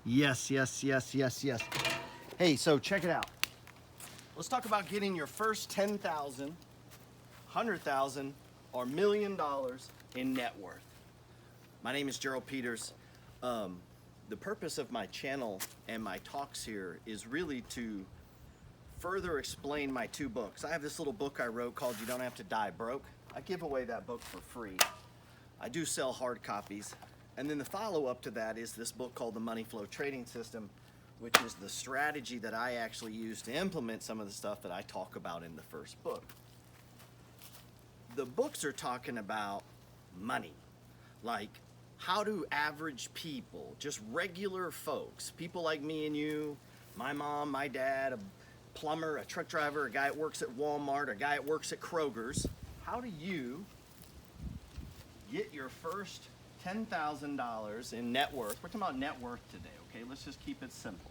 Yes, yes, yes, yes, yes. Hey, so check it out. Let's talk about getting your first 10,000, 100,000, or $1 million in net worth. My name is Gerald Peters. The purpose of my channel and my talks here is really to further explain my two books. I have this little book I wrote called You Don't Have to Die Broke. I give away that book for free. I do sell hard copies. And then the follow-up to that is this book called The Money Flow Trading System, which is the strategy that I actually use to implement some of the stuff that I talk about in the first book. The books are talking about money, like how do average people, just regular folks, people like me and you, my mom, my dad, a plumber, a truck driver, a guy that works at Walmart, a guy that works at Kroger's, how do you get your first $10,000 in net worth? We're talking about net worth today, okay? Let's just keep it simple.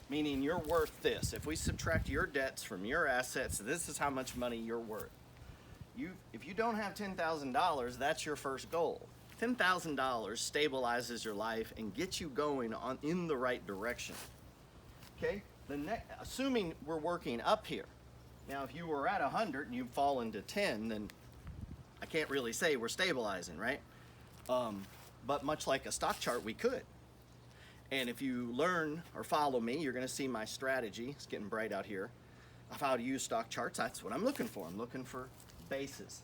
Meaning you're worth this. If we subtract your debts from your assets, this is how much money you're worth. If you don't have $10,000, that's your first goal. $10,000 stabilizes your life and gets you going in the right direction. Okay? Assuming we're working up here. Now, if you were at 100 and you've fallen to 10, then I can't really say we're stabilizing, right? But much like a stock chart, we could. And if you learn or follow me, you're going to see my strategy. It's getting bright out here. Of how to use stock charts. That's what I'm looking for. I'm looking for bases.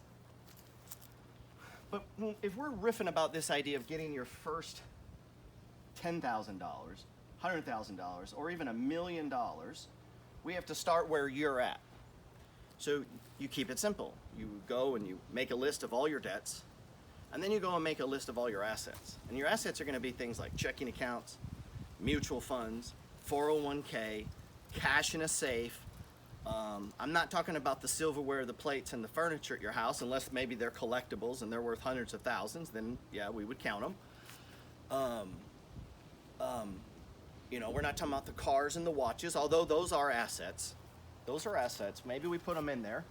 But if we're riffing about this idea of getting your first $10,000, $100,000, or even $1 million, we have to start where you're at. So you keep it simple. You go and you make a list of all your debts, and then you go and make a list of all your assets. And your assets are going to be things like checking accounts, mutual funds, 401k, cash in a safe. I'm not talking about the silverware, the plates, and the furniture at your house, unless maybe they're collectibles and they're worth hundreds of thousands. Then, yeah, we would count them. We're not talking about the cars and the watches, although those are assets. Those are assets. Maybe we put them in there.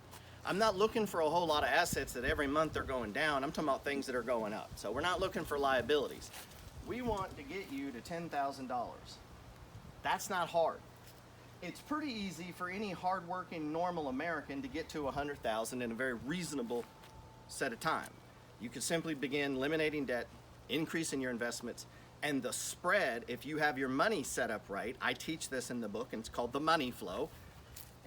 I'm not looking for a whole lot of assets that every month they're going down. I'm talking about things that are going up. So we're not looking for liabilities. We want to get you to $10,000. That's not hard. It's pretty easy for any hardworking, normal American to get to 100,000 in a very reasonable set of time. You can simply begin eliminating debt, increasing your investments, and the spread, if you have your money set up right. I teach this in the book, and it's called The Money Flow.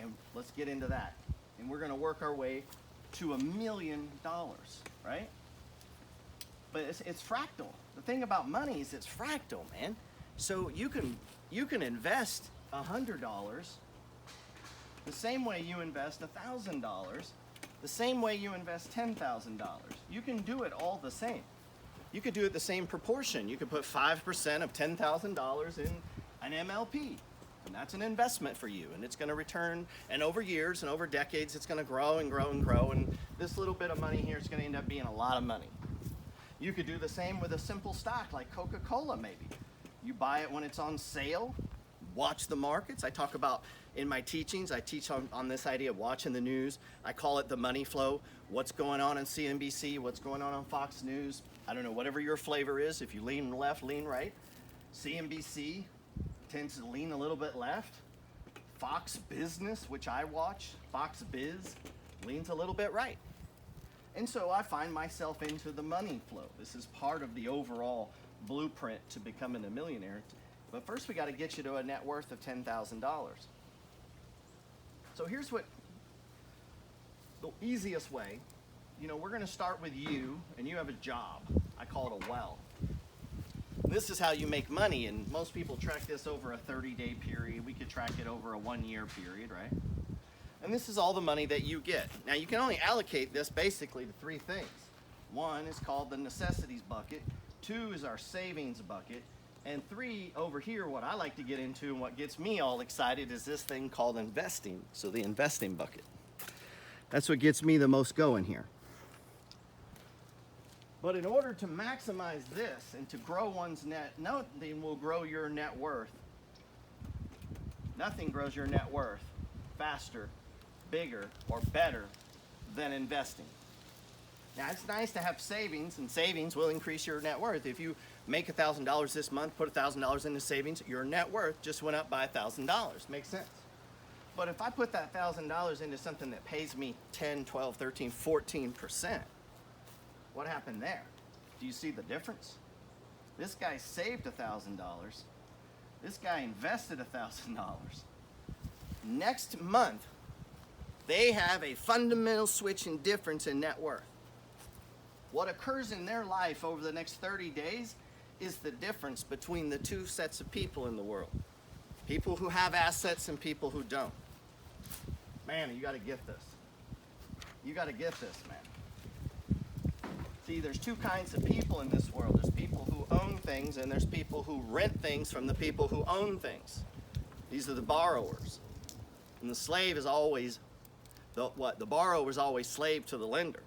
And let's get into that. And we're going to work our way to $1 million, right? But it's fractal. The thing about money is it's fractal, man. So you can invest $100 the same way you invest $1,000, the same way you invest $10,000. You can do it all the same. You could do it the same proportion. You could put 5% of $10,000 in an MLP. And that's an investment for you, and it's going to return, and over years and over decades, it's going to grow and grow and grow, and this little bit of money here is going to end up being a lot of money. You could do the same with a simple stock like Coca-Cola, maybe. You buy it when it's on sale, watch the markets. I talk about, in my teachings, I teach on this idea of watching the news. I call it the money flow. What's going on CNBC, what's going on Fox News. I don't know, whatever your flavor is. If you lean left, lean right. CNBC tends to lean a little bit left. Fox Business, which I watch, Fox Biz, leans a little bit right. And so I find myself into the money flow. This is part of the overall blueprint to becoming a millionaire. But first we got to get you to a net worth of $10,000. So here's what the easiest way, we're going to start with you, and you have a job. I call it a well. This is how you make money, and most people track this over a 30-day period. We could track it over a 1-year period, right? And this is all the money that you get. Now, you can only allocate this basically to 3 things. 1 is called the necessities bucket. 2 is our savings bucket. And 3, over here, what I like to get into and what gets me all excited is this thing called investing. So the investing bucket. That's what gets me the most going here. But in order to maximize this and to grow one's nothing will grow your net worth. Nothing grows your net worth faster, bigger, or better than investing. Now, it's nice to have savings, and savings will increase your net worth. If you make $1,000 this month, put $1,000 into savings, your net worth just went up by $1,000. Makes sense. But if I put that $1,000 into something that pays me 10, 12, 13, 14%, what happened there? Do you see the difference? This guy saved $1,000. This guy invested $1,000. Next month, they have a fundamental switch in difference in net worth. What occurs in their life over the next 30 days is the difference between the two sets of people in the world. People who have assets and people who don't. Man, you got to get this. You got to get this, man. See, there's two kinds of people in this world. There's people who own things, and there's people who rent things from the people who own things. These are the borrowers. And the slave is always, the borrower is always slave to the lender.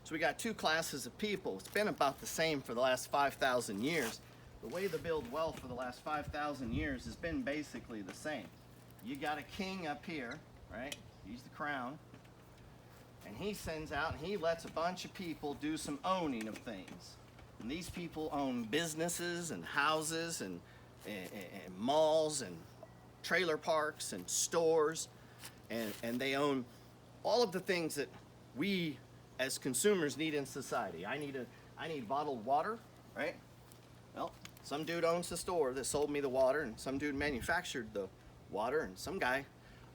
So we got two classes of people. It's been about the same for the last 5,000 years. The way to build wealth for the last 5,000 years has been basically the same. You got a king up here, right? He's the crown. And he sends out and he lets a bunch of people do some owning of things. And these people own businesses and houses and malls and trailer parks and stores. And they own all of the things that we as consumers need in society. I need bottled water, right? Well, some dude owns the store that sold me the water, and some dude manufactured the water, and some guy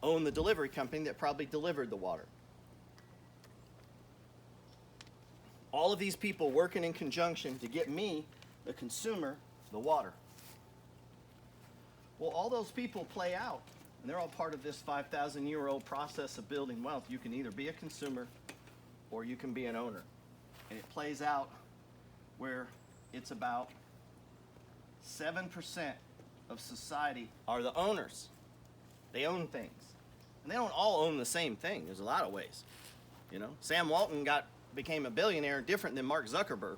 owned the delivery company that probably delivered the water. All of these people working in conjunction to get me, the consumer, the water. Well, all those people play out, and they're all part of this 5,000-year-old process of building wealth. You can either be a consumer or you can be an owner. And it plays out where it's about 7% of society are the owners. They own things. And they don't all own the same thing. There's a lot of ways. You know, Sam Walton became a billionaire different than Mark Zuckerberg.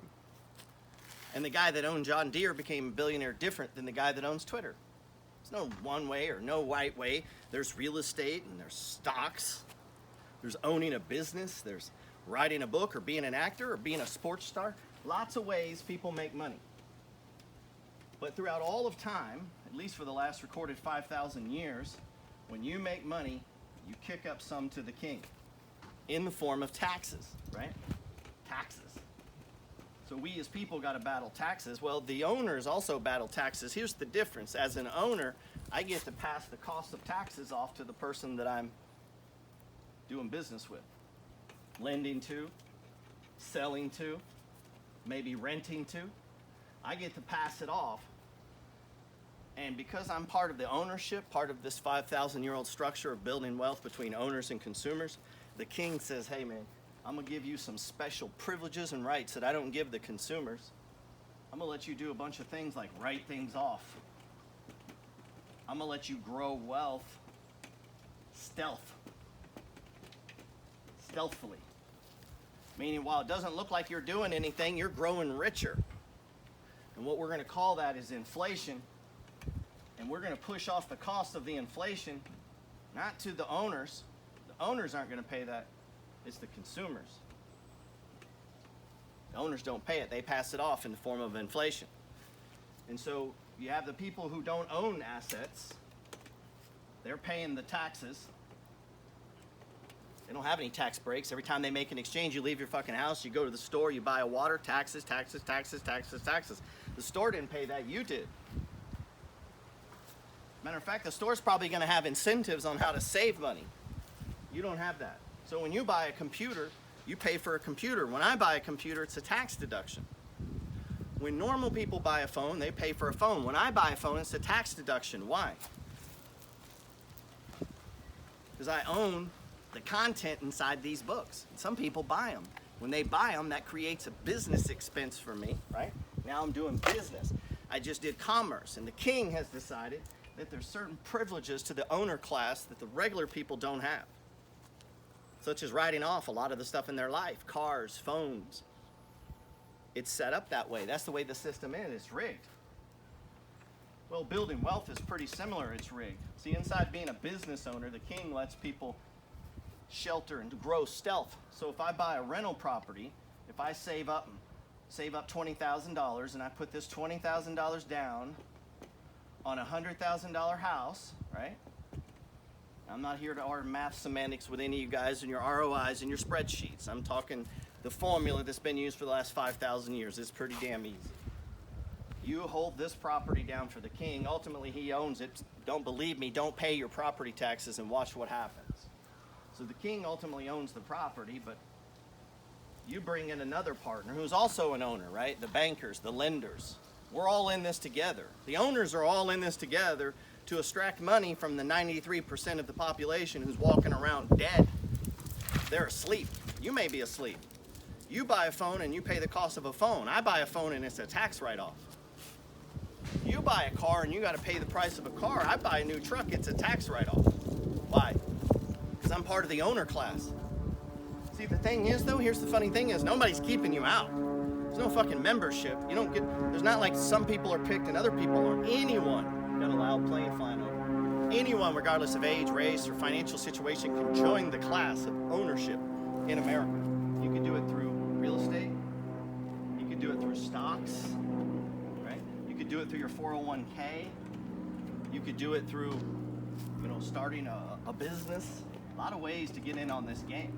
And the guy that owned John Deere became a billionaire different than the guy that owns Twitter. There's no one way or no right way. There's real estate and there's stocks. There's owning a business. There's writing a book or being an actor or being a sports star. Lots of ways people make money. But throughout all of time, at least for the last recorded 5,000 years, when you make money, you kick up some to the king in the form of taxes, right? Taxes. So we as people got to battle taxes. Well, the owners also battle taxes. Here's the difference. As an owner, I get to pass the cost of taxes off to the person that I'm doing business with. Lending to, selling to, maybe renting to. I get to pass it off. And because I'm part of the ownership, part of this 5,000-year-old structure of building wealth between owners and consumers, the king says, hey man, I'm going to give you some special privileges and rights that I don't give the consumers. I'm going to let you do a bunch of things like write things off. I'm going to let you grow wealth stealthily. Meaning, while it doesn't look like you're doing anything, you're growing richer. And what we're going to call that is inflation. And we're going to push off the cost of the inflation, not to the owners. The owners aren't going to pay that. It's the consumers. The owners don't pay it. They pass it off in the form of inflation. And so you have the people who don't own assets. They're paying the taxes. They don't have any tax breaks. Every time they make an exchange, you leave your fucking house, you go to the store, you buy a water, taxes, taxes, taxes, taxes, taxes. The store didn't pay that, you did. Matter of fact, the store's probably going to have incentives on how to save money. You don't have that. So when you buy a computer, you pay for a computer. When I buy a computer, it's a tax deduction. When normal people buy a phone, they pay for a phone. When I buy a phone, it's a tax deduction. Why? Because I own the content inside these books. Some people buy them. When they buy them, that creates a business expense for me, right? Now I'm doing business. I just did commerce, and the king has decided that there's certain privileges to the owner class that the regular people don't have, such as writing off a lot of the stuff in their life, cars, phones. It's set up that way. That's the way the system is. It's rigged. Well, building wealth is pretty similar. It's rigged. See, inside being a business owner, the king lets people shelter and grow stealth. So if I buy a rental property, if I save up and save up $20,000, and I put this $20,000 down on a $100,000 house, right? I'm not here to argue math semantics with any of you guys and your ROIs and your spreadsheets. I'm talking the formula that's been used for the last 5,000 years. It's pretty damn easy. You hold this property down for the king. Ultimately, he owns it. Don't believe me, don't pay your property taxes and watch what happens. So the king ultimately owns the property, but you bring in another partner who's also an owner, right? The bankers, the lenders. We're all in this together. The owners are all in this together to extract money from the 93% of the population who's walking around dead. They're asleep. You may be asleep. You buy a phone and you pay the cost of a phone. I buy a phone and it's a tax write-off. You buy a car and you got to pay the price of a car. I buy a new truck, it's a tax write-off. Why? Because I'm part of the owner class. See, the thing is, though, here's the funny thing is, nobody's keeping you out. There's no fucking membership. You don't get, there's not like some people are picked and other people aren't. Anyone got a loud plane flying over. Anyone, regardless of age, race, or financial situation, can join the class of ownership in America. You can do it through real estate. You can do it through stocks, right? You could do it through your 401k. You could do it through, starting a business. A lot of ways to get in on this game.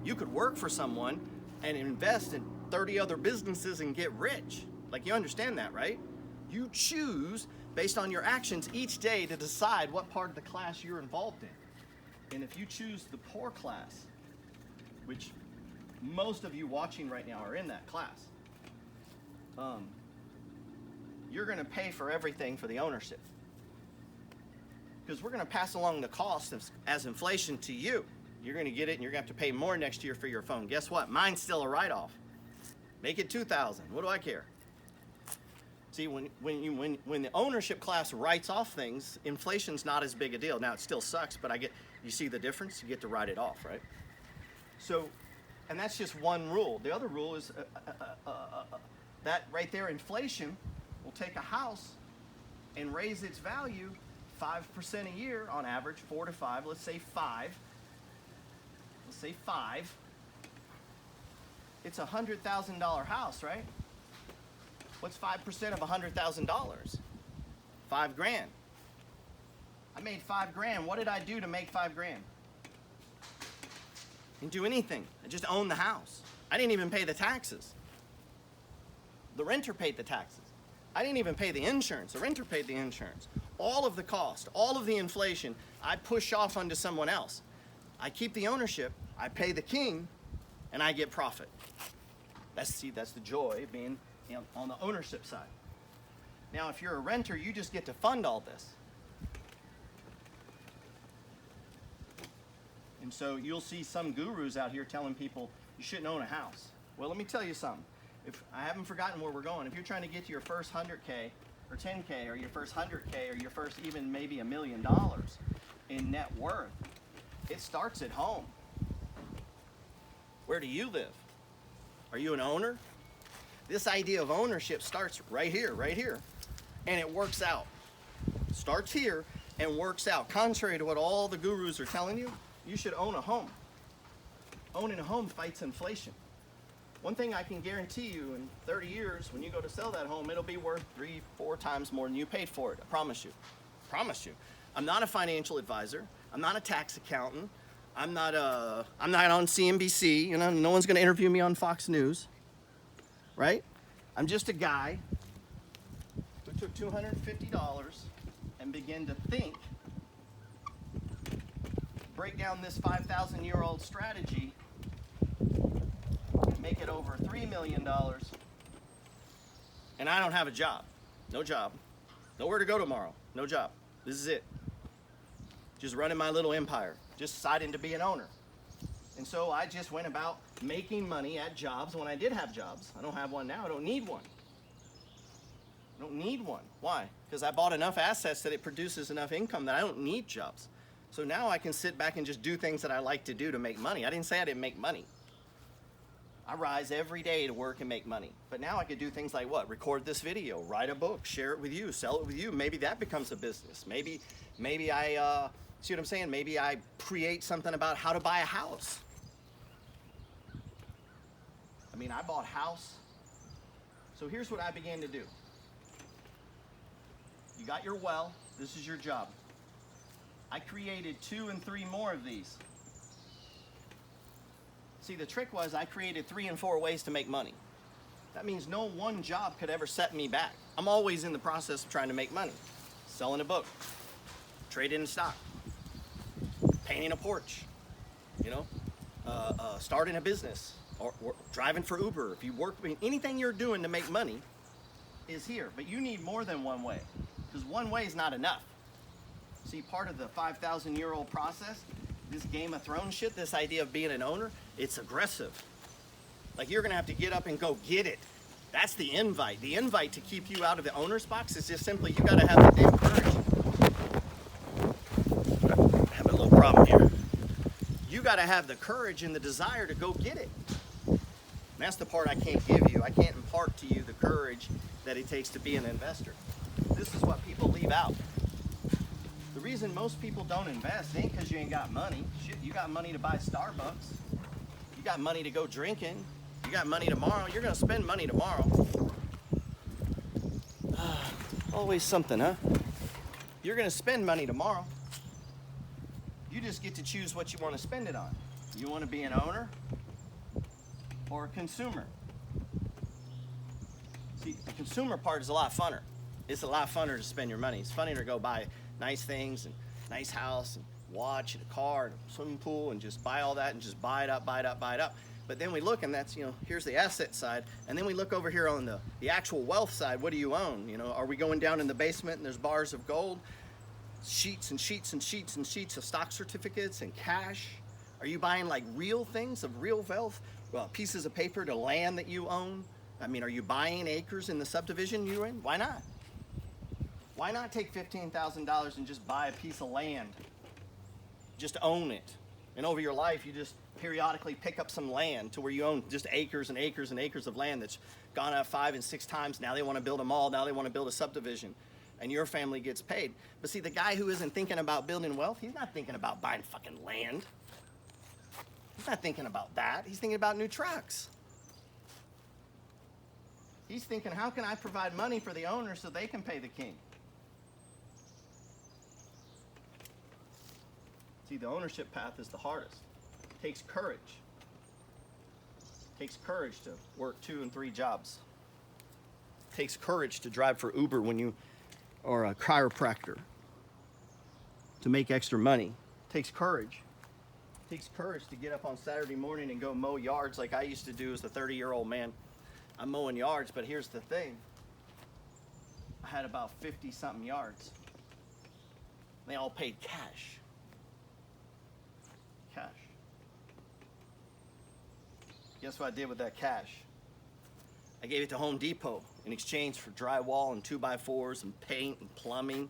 You could work for someone and invest in 30 other businesses and get rich. Like, you understand that, right? You choose based on your actions each day to decide what part of the class you're involved in. And if you choose the poor class, which most of you watching right now are in that class, you're going to pay for everything for the ownership. Because we're going to pass along the cost as inflation to you. You're going to get it, and you're going to have to pay more next year for your phone. Guess what? Mine's still a write-off. Make it $2,000. What do I care? See, when the ownership class writes off things, inflation's not as big a deal. Now, it still sucks, but you see the difference? You get to write it off, right? So, and that's just one rule. The other rule is that right there, inflation will take a house and raise its value 5% a year on average, 4 to 5. Let's say 5. Let's say 5. It's a $100,000 house, right? What's 5% of $100,000? $5,000. I made $5,000. What did I do to make $5,000? Didn't do anything. I just owned the house. I didn't even pay the taxes. The renter paid the taxes. I didn't even pay the insurance. The renter paid the insurance. All of the cost, all of the inflation, I push off onto someone else. I keep the ownership, I pay the king, and I get profit. That's the joy of being on the ownership side. Now, if you're a renter, you just get to fund all this. And so you'll see some gurus out here telling people you shouldn't own a house. Well, let me tell you something. If I haven't forgotten where we're going, if you're trying to get to your first 100K or 10K or your first 100K or your first even maybe $1 million in net worth, it starts at home. Where do you live? Are you an owner? This idea of ownership starts right here, and it works out. Starts here and works out. Contrary to what all the gurus are telling you, you should own a home. Owning a home fights inflation. One thing I can guarantee you, in 30 years, when you go to sell that home, it'll be worth 3-4 times more than you paid for it. I promise you. Promise you. I'm not a financial advisor. I'm not a tax accountant. I'm not on CNBC. No one's going to interview me on Fox News, right? I'm just a guy who took $250 and began to think, break down this 5,000-year-old strategy, make it over $3 million, and I don't have a job. No job. Nowhere to go tomorrow. No job. This is it. Just running my little empire. Just deciding to be an owner. And so I just went about making money at jobs when I did have jobs. I don't have one now. I don't need one. I don't need one. Why? Because I bought enough assets that it produces enough income that I don't need jobs. So now I can sit back and just do things that I like to do to make money. I didn't say I didn't make money. I rise every day to work and make money. But now I could do things like what? Record this video, write a book, share it with you, sell it with you. Maybe that becomes a business. Maybe I, see what I'm saying? Maybe I create something about how to buy a house. I mean, I bought house So here's what I began to do. You got your well, this is your job. I created 2 and 3 more of these. See, the trick was I created 3 and 4 ways to make money. That means no one job could ever set me back. I'm always in the process of trying to make money. Selling a book, trading in stock, painting a porch, you know, starting a business, or driving for Uber. If you work, anything you're doing to make money is here. But you need more than one way, because one way is not enough. See, part of the 5,000-year-old process, this Game of Thrones shit, this idea of being an owner, it's aggressive. Like, you're gonna have to get up and go get it. That's the invite. The invite to keep you out of the owner's box is just simply, you gotta have the damn courage. I'm having a little problem here. You gotta have the courage and the desire to go get it. And that's the part I can't give you. I can't impart to you the courage that it takes to be an investor. This is what people leave out. The reason most people don't invest ain't because you ain't got money. Shit, you got money to buy Starbucks. You got money to go drinking. You got money tomorrow. You're going to spend money tomorrow. Always something, huh? You're going to spend money tomorrow. You just get to choose what you want to spend it on. You want to be an owner or a consumer? See, the consumer part is a lot funner. It's a lot funner to spend your money. It's funnier to go buy nice things and nice house and watch and a car and a swimming pool and just buy all that and just buy it up, buy it up, buy it up. But then we look, and that's, you know, here's the asset side. And then we look over here on the actual wealth side. What do you own? You know, are we going down in the basement and there's bars of gold, sheets and sheets and sheets and sheets of stock certificates and cash? Are you buying like real things of real wealth? Pieces of paper to land that you own? I mean, are you buying acres in the subdivision you're in? Why not? Why not take $15,000 and just buy a piece of land? Just own it. And over your life, you just periodically pick up some land to where you own just acres and acres and acres of land that's gone up 5 and 6 times. Now they want to build a mall. Now they want to build a subdivision. And your family gets paid. But see, the guy who isn't thinking about building wealth, he's not thinking about buying fucking land. He's not thinking about that. He's thinking about new trucks. He's thinking, how can I provide money for the owner so they can pay the king? See, the ownership path is the hardest. It takes courage. It takes courage to work 2 and 3 jobs. It takes courage to drive for Uber or a chiropractor to make extra money. It takes courage. It takes courage to get up on Saturday morning and go mow yards like I used to do as a 30-year-old man. I'm mowing yards, but here's the thing. I had about 50-something yards. They all paid cash. Cash. Guess what I did with that cash? I gave it to Home Depot in exchange for drywall and 2x4s and paint and plumbing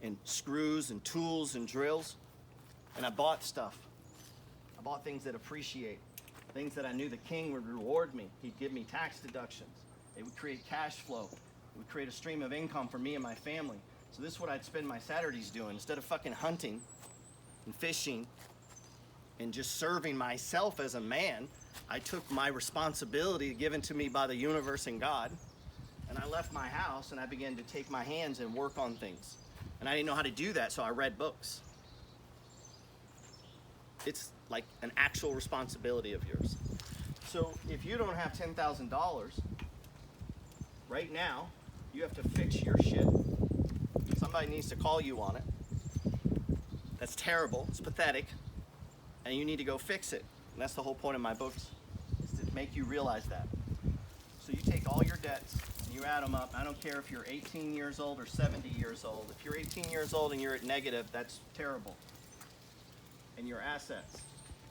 and screws and tools and drills. And I bought stuff. I bought things that appreciate, things that I knew the king would reward me. He'd give me tax deductions. It would create cash flow. It would create a stream of income for me and my family. So this is what I'd spend my Saturdays doing. Instead of fucking hunting and fishing and just serving myself as a man, I took my responsibility given to me by the universe and God, and I left my house and I began to take my hands and work on things. And I didn't know how to do that, so I read books. It's like an actual responsibility of yours. So if you don't have $10,000 right now, you have to fix your shit. Somebody needs to call you on it. That's terrible. It's pathetic. And you need to go fix it. And that's the whole point of my books, is to make you realize that. So you take all your debts and you add them up. I don't care if you're 18 years old or 70 years old. If you're 18 years old and you're at negative, that's terrible. And your assets.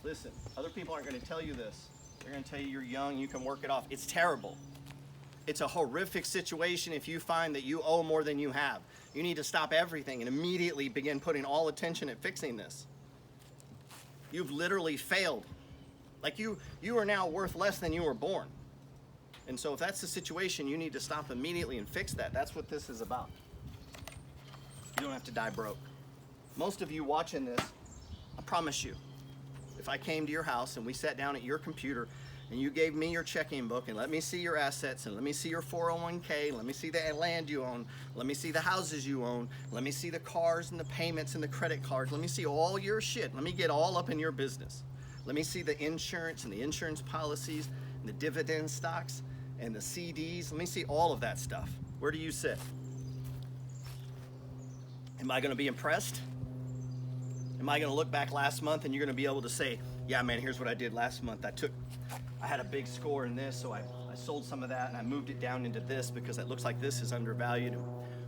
Listen, other people aren't going to tell you this. They're going to tell you you're young, you can work it off. It's terrible. It's a horrific situation if you find that you owe more than you have. You need to stop everything and immediately begin putting all attention at fixing this. You've literally failed. Like you are now worth less than you were born. And so if that's the situation, you need to stop immediately and fix that. That's what this is about. You don't have to die broke. Most of you watching this, I promise you, if I came to your house and we sat down at your computer and you gave me your checking book and let me see your assets and let me see your 401k, let me see the land you own, let me see the houses you own, let me see the cars and the payments and the credit cards, let me see all your shit, let me get all up in your business. Let me see the insurance and the insurance policies and the dividend stocks and the CDs. Let me see all of that stuff. Where do you sit? Am I going to be impressed? Am I going to look back last month and you're going to be able to say, yeah, man, here's what I did last month. I had a big score in this, so I sold some of that and I moved it down into this because it looks like this is undervalued. And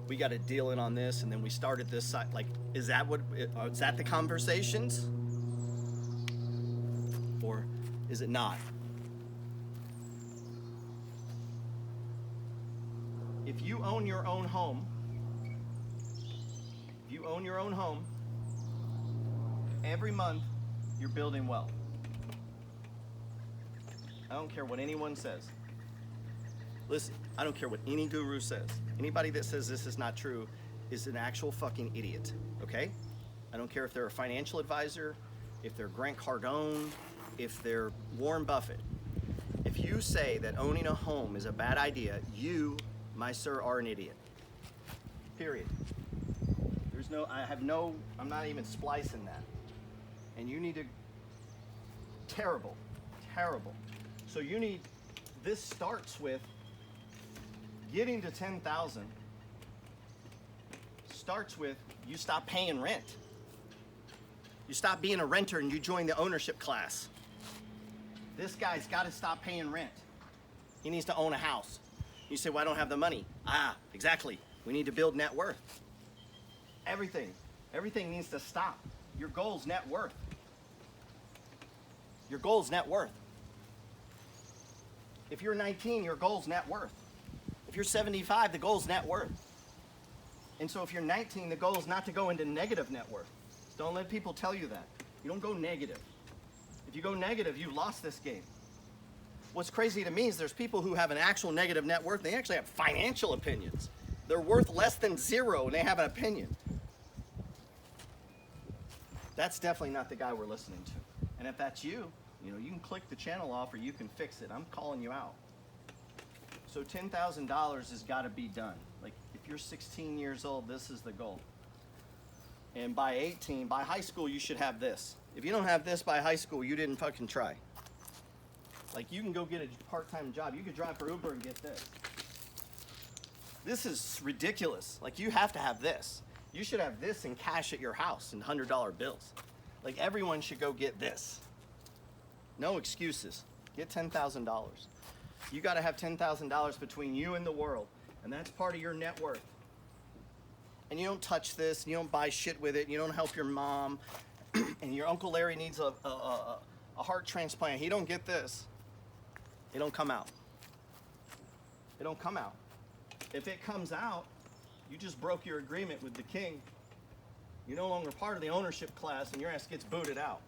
we got a deal in on this, and then we started this side. Like, is that the conversations? Or is it not? If you own your own home, every month you're building wealth. I don't care what anyone says. Listen, I don't care what any guru says. Anybody that says this is not true is an actual fucking idiot, okay? I don't care if they're a financial advisor, if they're Grant Cardone, if they're Warren Buffett. If you say that owning a home is a bad idea, you, my sir, are an idiot. Period. I'm not even splicing that. And you need to, terrible. So this starts with getting to 10,000, starts with you stop paying rent. You stop being a renter and you join the ownership class. This guy's got to stop paying rent. He needs to own a house. You say, well, I don't have the money. Exactly. We need to build net worth. Everything needs to stop. Your goal's net worth. Your goal's net worth. If you're 19, your goal's net worth. If you're 75, the goal's net worth. And so if you're 19, the goal is not to go into negative net worth. Don't let people tell you that. You don't go negative. If you go negative, you've lost this game. What's crazy to me is there's people who have an actual negative net worth. They actually have financial opinions. They're worth less than zero and they have an opinion. That's definitely not the guy we're listening to. And if that's you, you can click the channel off or you can fix it. I'm calling you out. So $10,000 has got to be done. Like, if you're 16 years old, this is the goal. And by 18, by high school, you should have this. If you don't have this by high school, you didn't fucking try. Like, you can go get a part-time job. You could drive for Uber and get this. This is ridiculous. Like, you have to have this. You should have this in cash at your house in $100 bills. Like, everyone should go get this. No excuses. Get $10,000. You got to have $10,000 between you and the world, and that's part of your net worth. And you don't touch this, and you don't buy shit with it, and you don't help your mom, and your Uncle Larry needs a heart transplant. He don't get this. It don't come out. It don't come out. If it comes out, you just broke your agreement with the king. You're no longer part of the ownership class, and your ass gets booted out.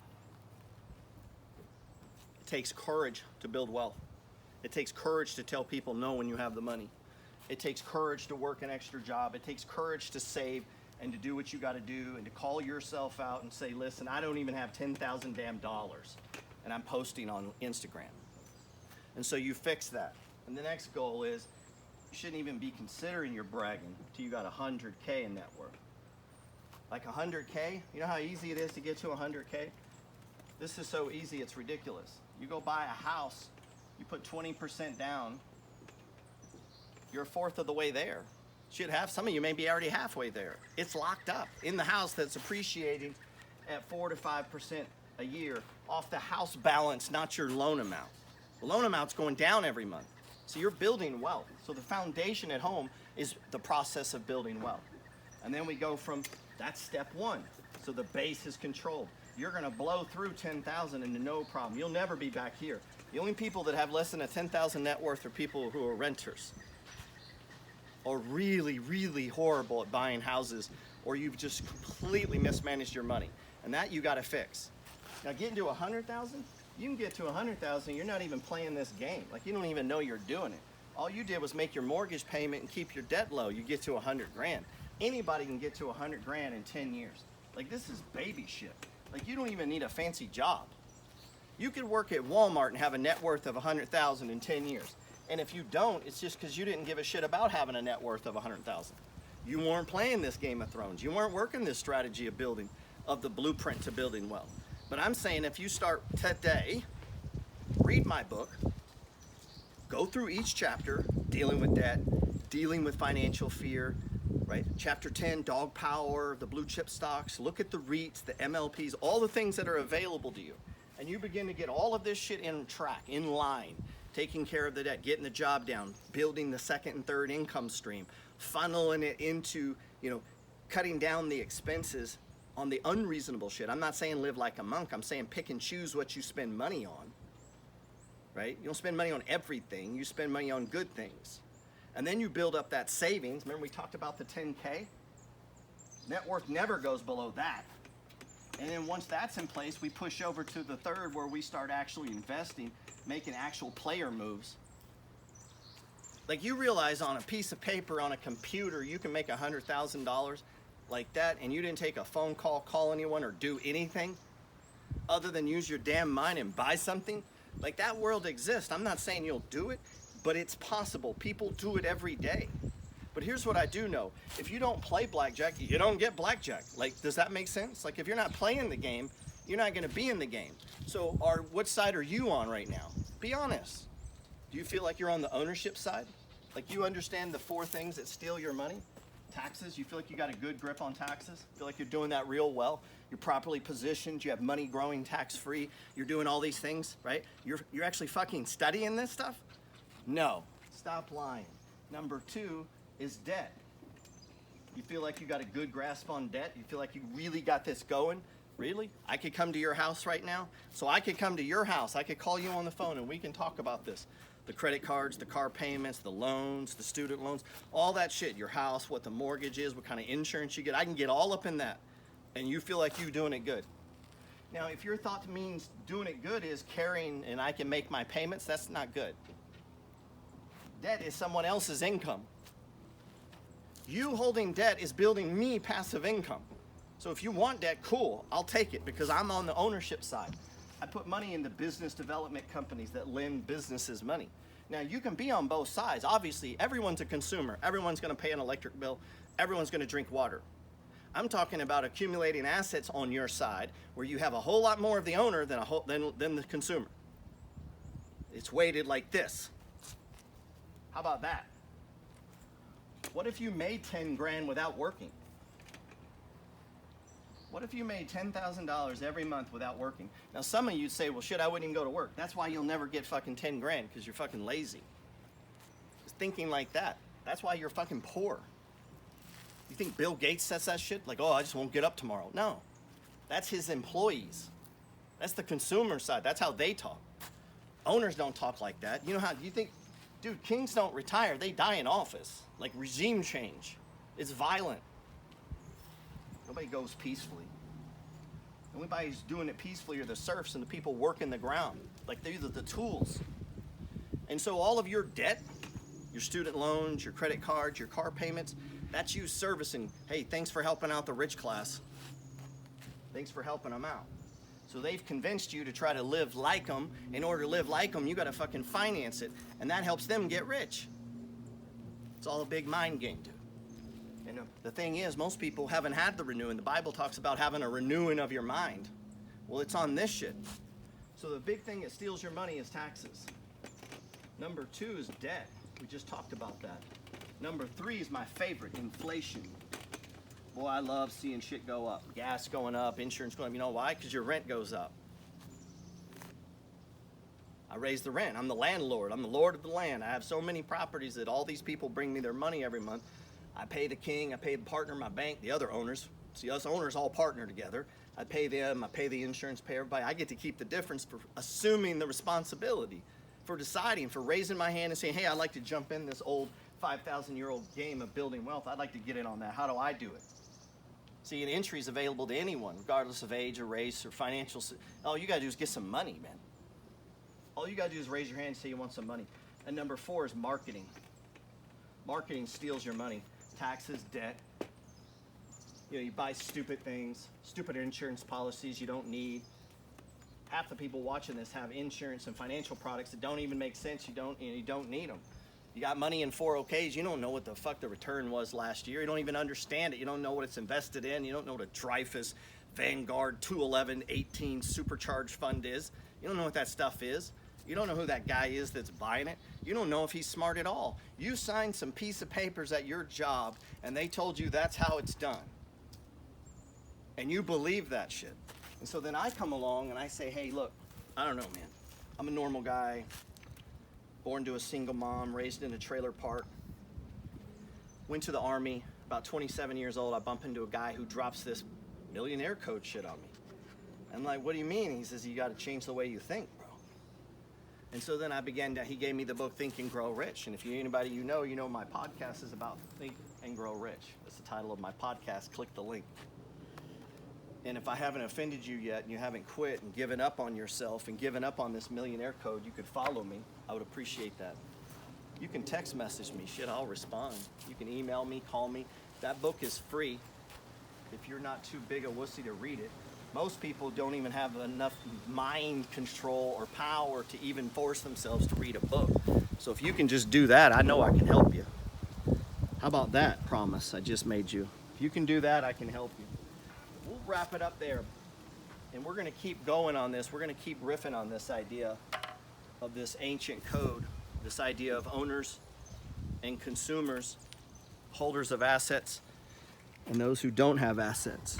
It takes courage to build wealth. It takes courage to tell people no when you have the money. It takes courage to work an extra job. It takes courage to save and to do what you got to do and to call yourself out and say, listen, I don't even have 10,000 damn dollars, and I'm posting on Instagram. And so you fix that. And the next goal is you shouldn't even be considering your bragging until you got 100K in net worth. Like 100K, you know how easy it is to get to 100K? This is so easy, it's ridiculous. You go buy a house, you put 20% down, you're a fourth of the way there. Some of you may be already halfway there. It's locked up in the house that's appreciating at 4 to 5% a year off the house balance, not your loan amount. The loan amount's going down every month. So you're building wealth. So the foundation at home is the process of building wealth. And then we go from, that's step one. So the base is controlled. You're gonna blow through 10,000 and no problem. You'll never be back here. The only people that have less than a 10,000 net worth are people who are renters, or really, really horrible at buying houses, or you've just completely mismanaged your money. And that you gotta fix. Now getting to 100,000, you can get to 100,000, you're not even playing this game. Like, you don't even know you're doing it. All you did was make your mortgage payment and keep your debt low. You get to 100 grand. Anybody can get to 100 grand in 10 years. Like, this is baby shit. Like, you don't even need a fancy job. You could work at Walmart and have a net worth of 100,000 in 10 years. And if you don't, it's just because you didn't give a shit about having a net worth of 100,000. You weren't playing this Game of Thrones. You weren't working this strategy of building, of the blueprint to building wealth. But I'm saying if you start today, read my book, go through each chapter, dealing with debt, dealing with financial fear, right? Chapter 10, dog power, the blue chip stocks, look at the REITs, the MLPs, all the things that are available to you. And you begin to get all of this shit in track, in line, taking care of the debt, getting the job down, building the second and third income stream, funneling it into, cutting down the expenses on the unreasonable shit. I'm not saying live like a monk. I'm saying pick and choose what you spend money on, right? You don't spend money on everything. You spend money on good things. And then you build up that savings. Remember we talked about the 10K? Net worth never goes below that. And then once that's in place, we push over to the third where we start actually investing, making actual player moves. Like you realize on a piece of paper, on a computer, you can make $100,000 like that, and you didn't take a phone call, call anyone, or do anything other than use your damn mind and buy something. Like that world exists. I'm not saying you'll do it, but it's possible. People do it every day. But here's what I do know. If you don't play blackjack, you don't get blackjack. Like, does that make sense? Like if you're not playing the game, you're not gonna be in the game. So what side are you on right now? Be honest. Do you feel like you're on the ownership side? Like you understand the 4 things that steal your money? Taxes, you feel like you got a good grip on taxes? Feel like you're doing that real well? You're properly positioned, you have money growing tax-free, you're doing all these things, right? You're actually fucking studying this stuff? No, stop lying. Number 2 is debt. You feel like you got a good grasp on debt? You feel like you really got this going? Really? I could come to your house right now? So I could come to your house, I could call you on the phone and we can talk about this. The credit cards, the car payments, the loans, the student loans, all that shit, your house, what the mortgage is, what kind of insurance you get. I can get all up in that. And you feel like you're doing it good. Now, if your thought means doing it good is carrying and I can make my payments, that's not good. Debt is someone else's income. You holding debt is building me passive income. So if you want debt, cool, I'll take it because I'm on the ownership side. I put money into business development companies that lend businesses money. Now you can be on both sides. Obviously, everyone's a consumer. Everyone's gonna pay an electric bill. Everyone's gonna drink water. I'm talking about accumulating assets on your side where you have a whole lot more of the owner than the consumer. It's weighted like this. How about that? What if you made 10 grand without working? What if you made $10,000 every month without working? Now some of you'd say, well shit, I wouldn't even go to work. That's why you'll never get fucking 10 grand because you're fucking lazy. Just thinking like that. That's why you're fucking poor. You think Bill Gates says that shit? Like, oh, I just won't get up tomorrow. No, that's his employees. That's the consumer side. That's how they talk. Owners don't talk like that. You know how, you think, dude, kings don't retire. They die in office. Like regime change. It's violent. Nobody goes peacefully. The only body who's doing it peacefully are the serfs and the people working the ground. Like they're the tools. And so all of your debt, your student loans, your credit cards, your car payments, that's you servicing. Hey, thanks for helping out the rich class. Thanks for helping them out. So they've convinced you to try to live like them. In order to live like them, you got to fucking finance it. And that helps them get rich. It's all a big mind game, dude. And the thing is, most people haven't had the renewing. The Bible talks about having a renewing of your mind. Well, it's on this shit. So the big thing that steals your money is taxes. Number 2 is debt. We just talked about that. Number 3 is my favorite, inflation. Boy, I love seeing shit go up. Gas going up, insurance going up. You know why? Because your rent goes up. I raise the rent. I'm the landlord. I'm the lord of the land. I have so many properties that all these people bring me their money every month. I pay the king, I pay the partner, my bank, the other owners. See, us owners all partner together. I pay them, I pay the insurance, pay everybody. I get to keep the difference for assuming the responsibility, for deciding, for raising my hand and saying, hey, I'd like to jump in this old 5,000-year-old game of building wealth. I'd like to get in on that. How do I do it? See, an entry is available to anyone, regardless of age or race or financial. All you got to do is get some money, man. All you got to do is raise your hand and say you want some money. And number 4 is marketing. Marketing steals your money. Taxes, debt. You know, you buy stupid things, stupid insurance policies you don't need. half the people watching this have insurance and financial products that don't even make sense. You don't need them. You got money in 401ks. You don't know what the fuck the return was last year. You don't even understand it. You don't know what it's invested in. You don't know what a Dreyfus Vanguard 211-18 supercharged fund is. You don't know what that stuff is. You don't know who that guy is that's buying it. You don't know if he's smart at all. You signed some piece of papers at your job and they told you that's how it's done. And you believe that shit. And so then I come along and I say, hey, look, I don't know, man. I'm a normal guy, born to a single mom, raised in a trailer park. Went to the Army, about 27 years old. I bump into a guy who drops this millionaire code shit on me. I'm like, what do you mean? He says, you got to change the way you think, bro. And so then he gave me the book Think and Grow Rich. And if anybody you know my podcast is about Think and Grow Rich. That's the title of my podcast. Click the link. And if I haven't offended you yet and you haven't quit and given up on yourself and given up on this millionaire code, you could follow me. I would appreciate that. You can text message me. Shit, I'll respond. You can email me, call me. That book is free if you're not too big a wussy to read it. Most people don't even have enough mind control or power to even force themselves to read a book. So if you can just do that, I know I can help you. How about that promise I just made you? If you can do that, I can help you. We'll wrap it up there. And we're going to keep going on this. We're going to keep riffing on this idea of this ancient code, this idea of owners and consumers, holders of assets, and those who don't have assets.